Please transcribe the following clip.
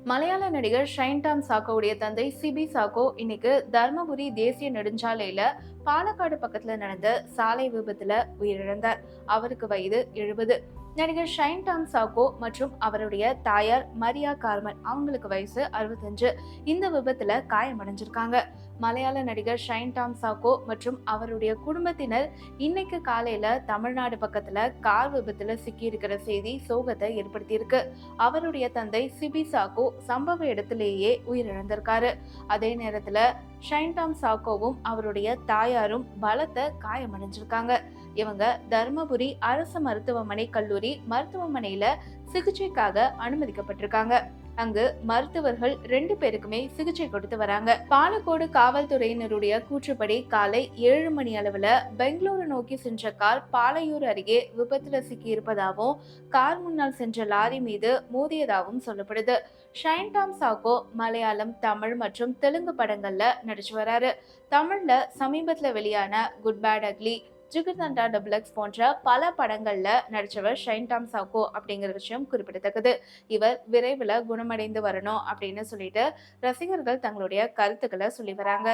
மலையாள நடிகர் shine Tom சாக்கோவுடைய தந்தை சிபி சாக்கோ இன்னைக்கு தர்மபுரி தேசிய நெடுஞ்சாலையில பாலக்காடு பக்கத்துல நடந்த சாலை விபத்துல உயிரிழந்தார். அவருக்கு வயது 70. நடிகர் ஷைன் டாம் சாக்கோ மற்றும் அவருடைய தாயார் மரியா கார்மன் அவங்களுக்கு வயசு 65. இந்த விபத்துல காயமடைஞ்சிருக்காங்க. மலையாள நடிகர் ஷைன் டாம் சாக்கோ மற்றும் அவருடைய குடும்பத்தினர் இன்னைக்கு காலையில தமிழ்நாடு பக்கத்துல கார் விபத்துல சிக்கி இருக்கிற செய்தி சோகத்தை ஏற்படுத்தியிருக்கு. அவருடைய தந்தை சிபி சாக்கோ சம்பவ இடத்திலேயே உயிரிழந்திருக்காரு. அதே நேரத்துல ஷைன் டாம் சாக்கோவும் அவருடைய தாயாரும் பலத்த காயமடைஞ்சிருக்காங்க. இவங்க தர்மபுரி அரசு மருத்துவமனை கல்லூரி மருத்துவமனையில சிகிச்சைக்காக அனுமதிக்கப்பட்டிருக்காங்க. அங்கு மருத்துவர்கள் 2 பேருக்குமே சிகிச்சை கொடுத்து வராங்க. பாலக்கோடு காவல்துறையினருடைய கூற்றுப்படி காலை 7 மணி அளவுல பெங்களூரு நோக்கி சென்ற கார் பாலையூர் அருகே விபத்துல சிக்கி இருப்பதாகவும் கார் முன்னால் சென்ற லாரி மீது மோதியதாகவும் சொல்லப்படுது. ஷைன் டாம் சாக்கோ மலையாளம், தமிழ் மற்றும் தெலுங்கு படங்கள்ல நடிச்சு வராரு. தமிழ்ல சமீபத்துல வெளியான குட் பேட் அக்லி, ஜிகர்தண்டா டபுள் எக்ஸ் போன்ற பல படங்கள்ல நடிச்சவர் ஷைன் டாம் சாக்கோ அப்படிங்கிற விஷயம் குறிப்பிடத்தக்கது. இவர் விரைவில் குணமடைந்து வரணும் அப்படின்னு சொல்லிட்டு ரசிகர்கள் தங்களுடைய கருத்துக்களை சொல்லி வராங்க.